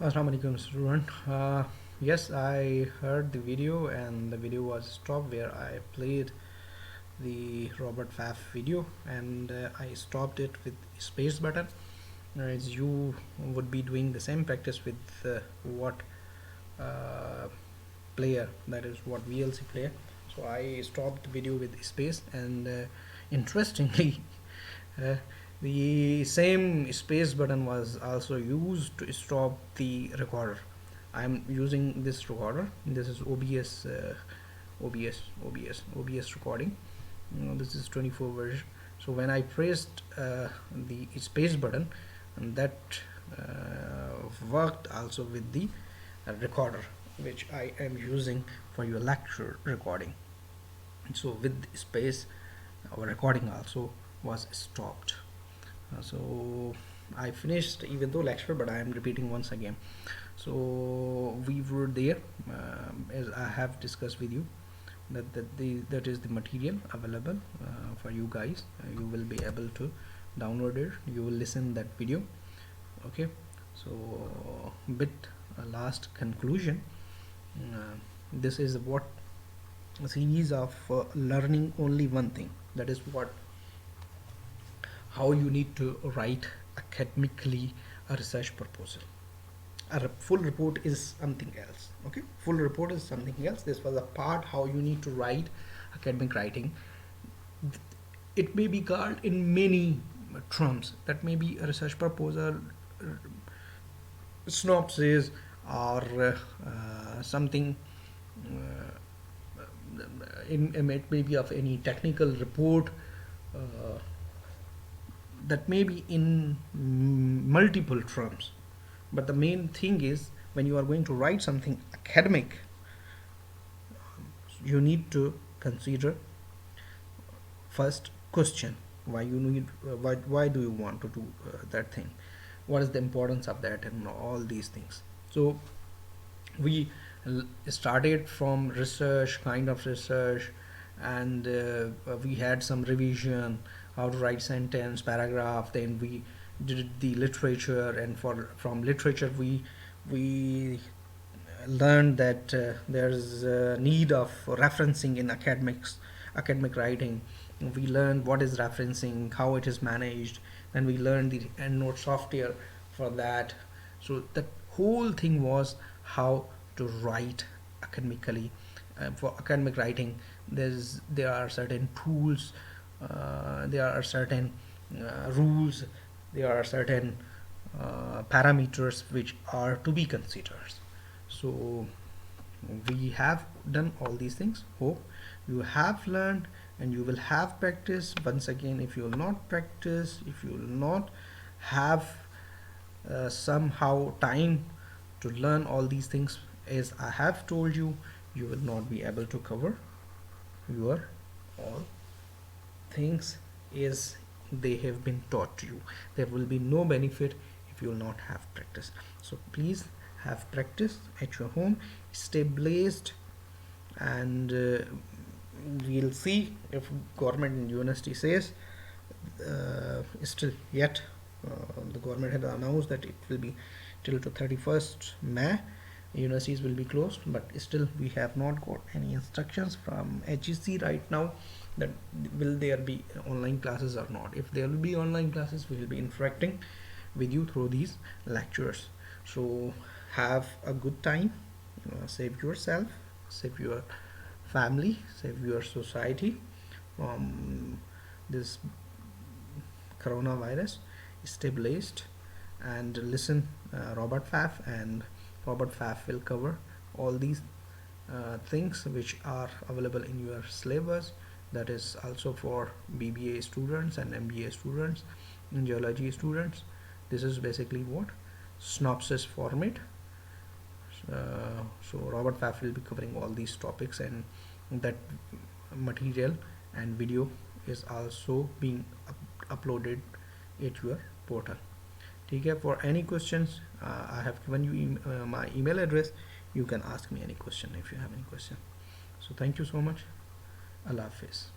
Assalamu alaikum student. Yes, I heard the video and the video was stopped where I played the Robert Pfaff video and I stopped it with space button as you would be doing the same practice with what uh, player, that is what VLC player. So I stopped the video with space and interestingly uh, the same space button was also used to stop the recorder. I'm using this recorder. This is OBS recording. This is 24 version. So when I pressed the space button, and that worked also with the recorder which I am using for your lecture recording. So with space, our recording also was stopped. So I finished even though lecture, but I am repeating once again. So we were there, as I have discussed with you, that is the material available for you guys. You will be able to download it. You will listen that video. Okay. So last conclusion. This is what a series of learning only one thing. That is what how you need to write academically a research proposal. A full report is something else. Okay, full report is something else. This was a part how you need to write academic writing. It may be called in many terms. That may be a research proposal, synopsis, or something. It may be of any technical report. That may be in multiple terms, but the main thing is when you are going to write something academic, you need to consider first question, why you need why do you want to do that thing, what is the importance of that, and all these things. So we started from research, kind of research, and we had some revision, how to write sentence, paragraph. Then we did the literature, and from literature we learned that there's a need of referencing in academic writing. We learned what is referencing, how it is managed. Then we learned the EndNote software for that. So the whole thing was how to write academically. For academic writing, there are certain tools, there are certain rules, there are certain parameters which are to be considered. So we have done all these things. Hope you have learned and you will have practice. Once again, if you will not practice, if you will not have somehow time to learn all these things, as I have told you, you will not be able to cover your all things as they have been taught to you. There will be no benefit if you will not have practice. So please have practice at your home, stay blessed, and we'll see if government and university says still yet the government had announced that it will be till to 31st May universities will be closed, but still we have not got any instructions from HEC right now that will there be online classes or not. If there will be online classes, we will be interacting with you through these lectures. So have a good time, save yourself, save your family, save your society from this coronavirus. Stay blessed and listen Robert Pfaff, and Robert Pfaff will cover all these things which are available in your syllabus. That is also for BBA students and MBA students and geology students. This is basically what synopsis format. So Robert Pfaff will be covering all these topics, and that material and video is also being uploaded at your portal. Okay, for any questions, I have given you my email address. You can ask me any question if you have any question. So thank you so much. Allah Hafiz.